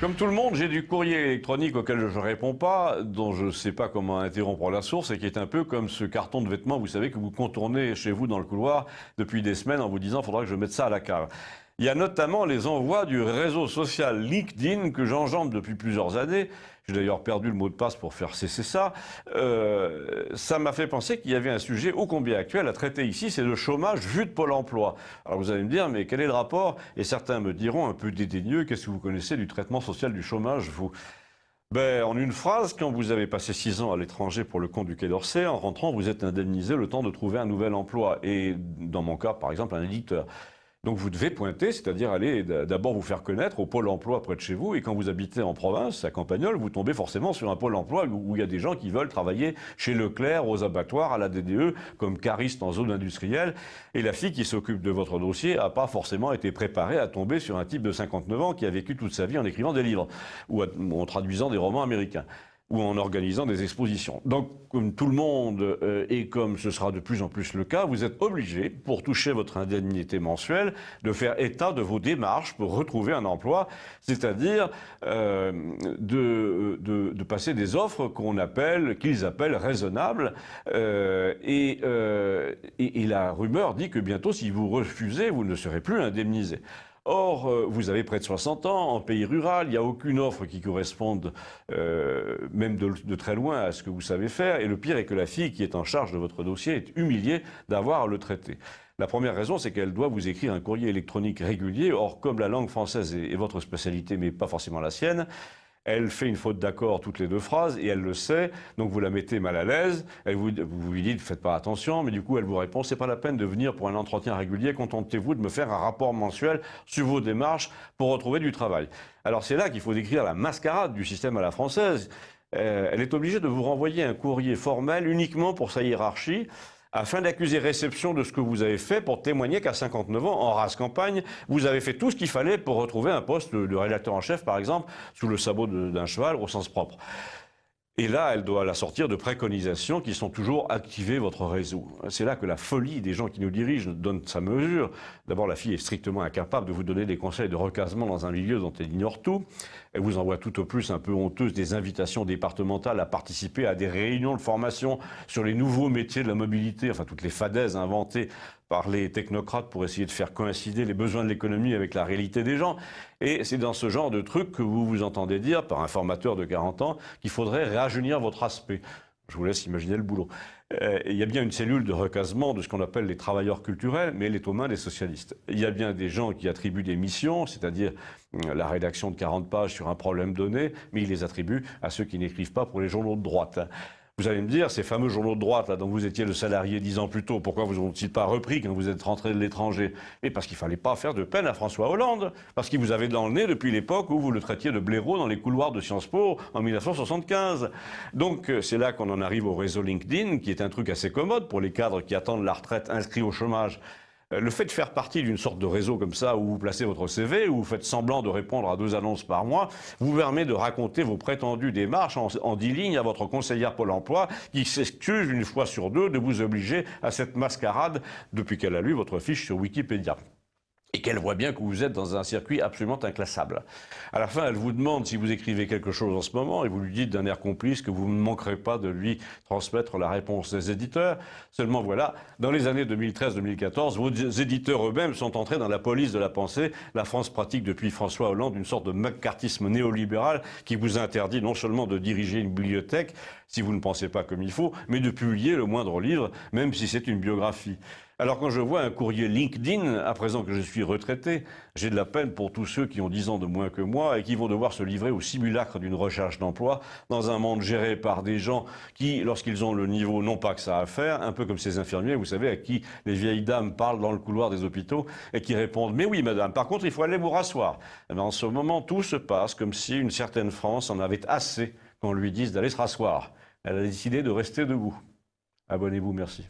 Comme tout le monde, j'ai du courrier électronique auquel je ne réponds pas, dont je ne sais pas comment interrompre la source et qui est un peu comme ce carton de vêtements, vous savez, que vous contournez chez vous dans le couloir depuis des semaines en vous disant « il faudra que je mette ça à la cave ». Il y a notamment les envois du réseau social LinkedIn que j'enjambe depuis plusieurs années. J'ai d'ailleurs perdu le mot de passe pour faire cesser ça. Ça m'a fait penser qu'il y avait un sujet ô combien actuel à traiter ici, c'est le chômage vu de Pôle emploi. Alors vous allez me dire, mais quel est le rapport? Et certains me diront un peu dédaigneux, qu'est-ce que vous connaissez du traitement social du chômage, vous? Ben, en une phrase, quand vous avez passé 6 ans à l'étranger pour le compte du Quai d'Orsay, en rentrant, vous êtes indemnisé le temps de trouver un nouvel emploi. Et dans mon cas, par exemple, un éditeur. Donc vous devez pointer, c'est-à-dire aller d'abord vous faire connaître au pôle emploi près de chez vous. Et quand vous habitez en province, à Campagnol, vous tombez forcément sur un pôle emploi où il y a des gens qui veulent travailler chez Leclerc, aux abattoirs, à la DDE, comme cariste en zone industrielle. Et la fille qui s'occupe de votre dossier n'a pas forcément été préparée à tomber sur un type de 59 ans qui a vécu toute sa vie en écrivant des livres ou en traduisant des romans américains ou en organisant des expositions. Donc, comme tout le monde, et comme ce sera de plus en plus le cas, vous êtes obligé, pour toucher votre indemnité mensuelle, de faire état de vos démarches pour retrouver un emploi, c'est-à-dire de passer des offres qu'ils appellent raisonnables. Et la rumeur dit que bientôt, si vous refusez, vous ne serez plus indemnisé. Or, vous avez près de 60 ans, en pays rural, il n'y a aucune offre qui corresponde, même de très loin, à ce que vous savez faire. Et le pire est que la fille qui est en charge de votre dossier est humiliée d'avoir à le traiter. La première raison, c'est qu'elle doit vous écrire un courrier électronique régulier. Or, comme la langue française est votre spécialité, mais pas forcément la sienne, elle fait une faute d'accord toutes les 2 phrases et elle le sait, donc vous la mettez mal à l'aise. Vous lui dites faites pas attention, mais du coup elle vous répond c'est pas la peine de venir pour un entretien régulier, contentez-vous de me faire un rapport mensuel sur vos démarches pour retrouver du travail. Alors c'est là qu'il faut décrire la mascarade du système à la française. Elle est obligée de vous renvoyer un courrier formel uniquement pour sa hiérarchie, afin d'accuser réception de ce que vous avez fait pour témoigner qu'à 59 ans, en race campagne, vous avez fait tout ce qu'il fallait pour retrouver un poste de rédacteur en chef, par exemple, sous le sabot d'un cheval, au sens propre. Et là, elle doit la sortir de préconisations qui sont toujours activées votre réseau. C'est là que la folie des gens qui nous dirigent donne sa mesure. D'abord, la fille est strictement incapable de vous donner des conseils de recasement dans un milieu dont elle ignore tout. Elle vous envoie tout au plus un peu honteuse des invitations départementales à participer à des réunions de formation sur les nouveaux métiers de la mobilité, enfin toutes les fadaises inventées par les technocrates pour essayer de faire coïncider les besoins de l'économie avec la réalité des gens. Et c'est dans ce genre de truc que vous vous entendez dire, par un formateur de 40 ans, qu'il faudrait rajeunir votre aspect. Je vous laisse imaginer le boulot. Il y a bien une cellule de recasement de ce qu'on appelle les travailleurs culturels, mais elle est aux mains des socialistes. Il y a bien des gens qui attribuent des missions, c'est-à-dire la rédaction de 40 pages sur un problème donné, mais ils les attribuent à ceux qui n'écrivent pas pour les journaux de droite. Vous allez me dire, ces fameux journaux de droite, là, dont vous étiez le salarié 10 ans plus tôt, pourquoi vous ont-ils pas repris quand vous êtes rentré de l'étranger? Mais parce qu'il fallait pas faire de peine à François Hollande, parce qu'il vous avait dans le nez depuis l'époque où vous le traitiez de blaireau dans les couloirs de Sciences Po en 1975. Donc c'est là qu'on en arrive au réseau LinkedIn, qui est un truc assez commode pour les cadres qui attendent la retraite inscrits au chômage. Le fait de faire partie d'une sorte de réseau comme ça, où vous placez votre CV, où vous faites semblant de répondre à 2 annonces par mois, vous permet de raconter vos prétendues démarches en 10 lignes à votre conseillère Pôle emploi, qui s'excuse une fois sur 2 de vous obliger à cette mascarade depuis qu'elle a lu votre fiche sur Wikipédia. Et qu'elle voit bien que vous êtes dans un circuit absolument inclassable. À la fin, elle vous demande si vous écrivez quelque chose en ce moment, et vous lui dites d'un air complice que vous ne manquerez pas de lui transmettre la réponse des éditeurs. Seulement voilà, dans les années 2013-2014, vos éditeurs eux-mêmes sont entrés dans la police de la pensée. La France pratique depuis François Hollande une sorte de maccarthisme néolibéral qui vous interdit non seulement de diriger une bibliothèque, si vous ne pensez pas comme il faut, mais de publier le moindre livre, même si c'est une biographie. Alors quand je vois un courrier LinkedIn, à présent que je suis retraité, j'ai de la peine pour tous ceux qui ont 10 ans de moins que moi et qui vont devoir se livrer au simulacre d'une recherche d'emploi dans un monde géré par des gens qui, lorsqu'ils ont le niveau, n'ont pas que ça à faire, un peu comme ces infirmiers, vous savez, à qui les vieilles dames parlent dans le couloir des hôpitaux et qui répondent « Mais oui, madame, par contre, il faut aller vous rasseoir ». En ce moment, tout se passe comme si une certaine France en avait assez qu'on lui dise d'aller se rasseoir. Elle a décidé de rester debout. Abonnez-vous, merci.